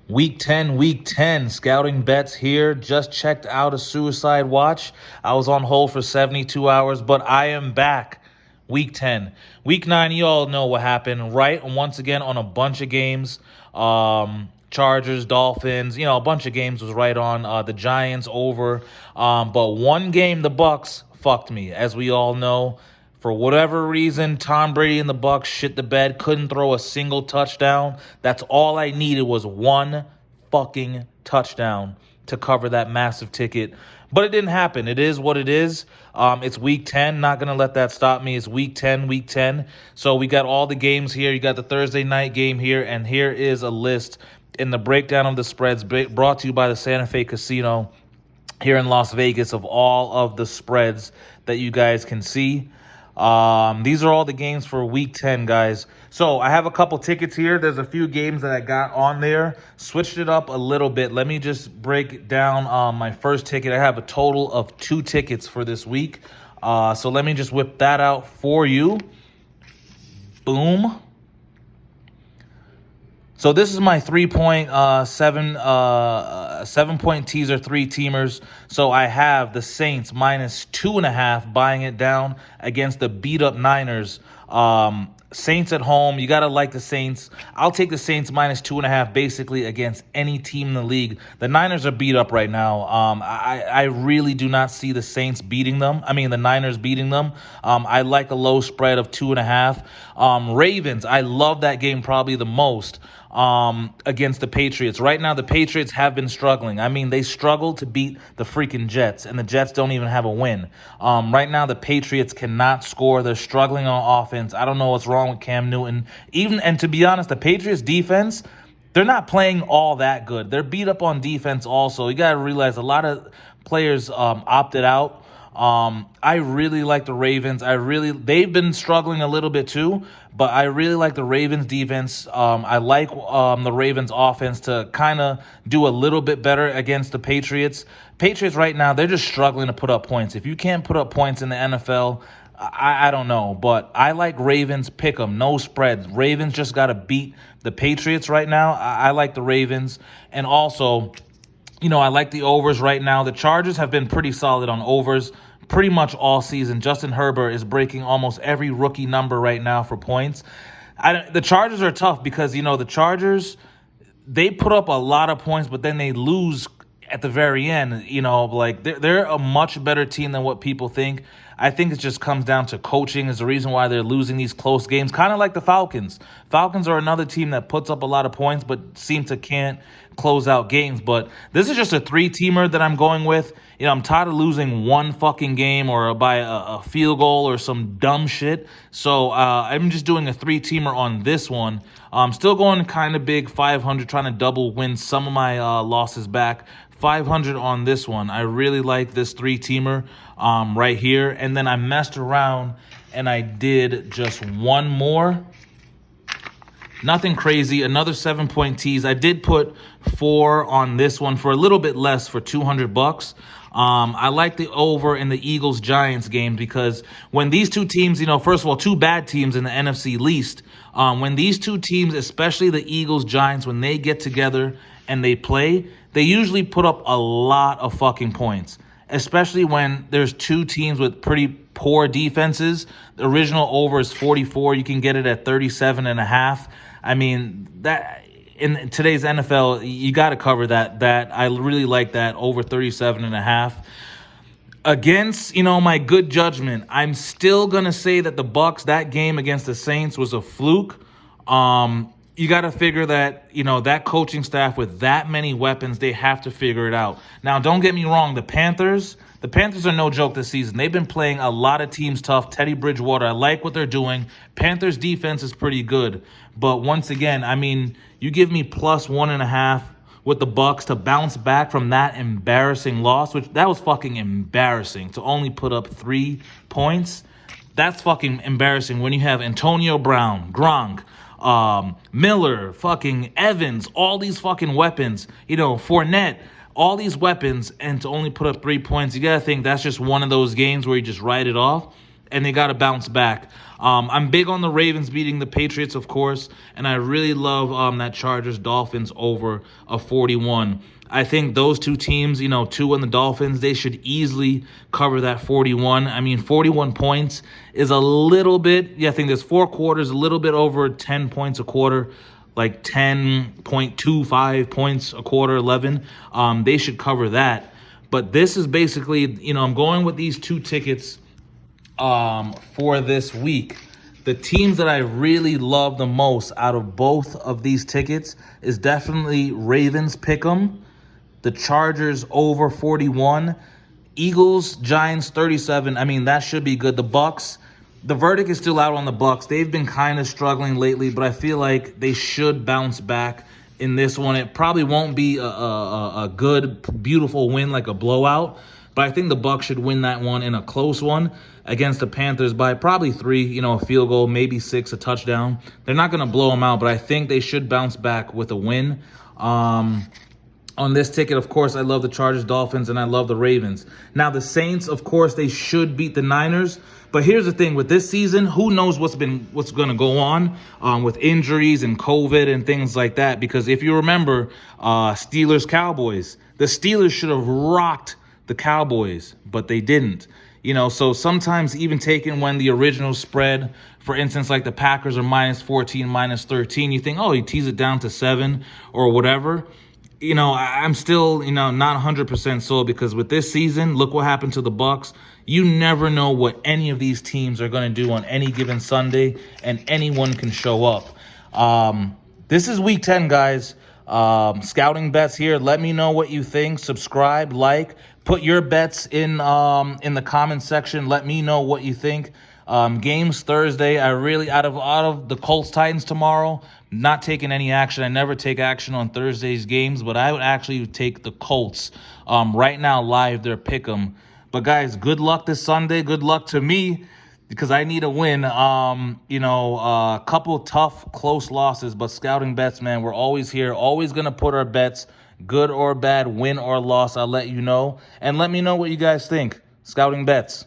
Week 10, Scouting Bets here. Just checked out a suicide watch. I was on hold for 72 hours, but I am back. Week 10. Week 9, you all know what happened, right? And once again, on a bunch of games, Chargers, Dolphins, a bunch of games was right on. The Giants over. But one game, the Bucks fucked me. As we all know, for whatever reason, Tom Brady and the Bucks shit the bed, couldn't throw a single touchdown. That's all I needed was one fucking touchdown to cover that massive ticket. But it didn't happen. It is what it is. It's week 10. Not going to let that stop me. It's week 10. So we got all the games here. You got the Thursday night game here. And here is a list in the breakdown of the spreads brought to you by the Santa Fe Casino here in Las Vegas of all of the spreads that you guys can see. These are all the games for week 10, guys. So I have a couple tickets here. There's a few games that I got on there. Switched it up a little bit. Let me just break down my first ticket. I have a total of 2 tickets for this week. So let me just whip that out for you. Boom. So this is my 7-point teaser 3-teamers. So I have the Saints minus 2.5, buying it down against the beat up Niners. Saints at home. You got to like the Saints. I'll take the Saints minus 2.5 basically against any team in the league. The Niners are beat up right now. I really do not see the Saints beating them. The Niners beating them. I like a low spread of 2.5. Ravens, I love that game probably the most. Against the Patriots. Right now, the Patriots have been struggling. They struggle to beat the freaking Jets, and the Jets don't even have a win. Right now, the Patriots cannot score. They're struggling on offense. I don't know what's wrong with Cam Newton. And to be honest, the Patriots defense, they're not playing all that good. They're beat up on defense also. You got to realize a lot of players opted out. I really like the Ravens. They've been struggling a little bit too, but I really like the Ravens defense. I like the Ravens offense to kind of do a little bit better against the Patriots. Patriots right now, they're just struggling to put up points. If you can't put up points in the NFL, I don't know, but I like Ravens. Pick them, no spreads. Ravens just got to beat the Patriots right now. I like the Ravens. And also, I like the overs right now. The Chargers have been pretty solid on overs pretty much all season. Justin Herbert is breaking almost every rookie number right now for points. The Chargers are tough because, the Chargers, they put up a lot of points, but then they lose at the very end. They're a much better team than what people think. I think it just comes down to coaching is the reason why they're losing these close games, kind of like the Falcons. Falcons are another team that puts up a lot of points but seem to can't close out games. But this is just a 3-teamer that I'm going with. I'm tired of losing one fucking game or by a field goal or some dumb shit. So I'm just doing a 3-teamer on this one. I'm still going kind of big, 500, trying to double win some of my losses back. 500 on this one. I really like this 3-teamer right here. And then I messed around and I did just one more. Nothing crazy. Another 7-point tease. I did put 4 on this one for a little bit less for $200. I like the over in the Eagles-Giants game because when these two teams, first of all, 2 bad teams in the NFC least. When these 2 teams, especially the Eagles-Giants, when they get together and they play, they usually put up a lot of fucking points, especially when there's 2 teams with pretty poor defenses. The original over is 44. You can get it at 37.5. That in today's NFL, you got to cover that. I really like that over 37.5. Against, my good judgment, I'm still going to say that the Bucks, that game against the Saints was a fluke. You got to figure that, that coaching staff with that many weapons, they have to figure it out. Now, don't get me wrong. The Panthers are no joke this season. They've been playing a lot of teams tough. Teddy Bridgewater, I like what they're doing. Panthers defense is pretty good. But once again, you give me plus 1.5 with the Bucks to bounce back from that embarrassing loss, which that was fucking embarrassing to only put up 3 points. That's fucking embarrassing when you have Antonio Brown, Gronk, Miller, fucking Evans, all these fucking weapons, Fournette, all these weapons, and to only put up 3 points. You got to think that's just one of those games where you just write it off. and they got to bounce back. I'm big on the Ravens beating the Patriots, of course, and I really love that Chargers-Dolphins over a 41. I think those two teams, Tua and the Dolphins, they should easily cover that 41. I mean, 41 points is a little bit, I think there's 4 quarters, a little bit over 10 points a quarter, like 10.25 points a quarter, 11. They should cover that. But this is basically, I'm going with these 2 tickets for this week. The teams that I really love the most out of both of these tickets is definitely Ravens Pick'em, the Chargers over 41, Eagles, Giants 37. I mean, that should be good. The Bucks, the verdict is still out on the Bucks. They've been kind of struggling lately, but I feel like they should bounce back in this one. It probably won't be a good, beautiful win like a blowout, but I think the Bucks should win that one in a close one against the Panthers by probably 3, a field goal, maybe 6, a touchdown. They're not going to blow them out, but I think they should bounce back with a win. On this ticket, of course, I love the Chargers, Dolphins, and I love the Ravens. Now, the Saints, of course, they should beat the Niners. But here's the thing. With this season, who knows what's going to go on with injuries and COVID and things like that. Because if you remember, Steelers-Cowboys, the Steelers should have rocked the Cowboys, but they didn't. So sometimes even taking when the original spread, for instance, like the Packers are -14, -13, you think, oh, you tease it down to 7 or whatever. I'm still, not 100% sold because with this season, look what happened to the Bucks. You never know what any of these teams are going to do on any given Sunday, and anyone can show up. This is week 10, guys. Scouting bets here. Let me know what you think. Subscribe, like, put your bets in the comment section. Let me know what you think. Games Thursday. I really out of the Colts Titans tomorrow, not taking any action. I never take action on Thursday's games, but I would actually take the Colts. Right now, live, they're pick 'em. But guys, good luck this Sunday. Good luck to me because I need a win. A couple tough, close losses, but Scouting Bets, man, we're always here, always gonna put our bets, good or bad, win or loss. I'll let you know, and let me know what you guys think. Scouting Bets.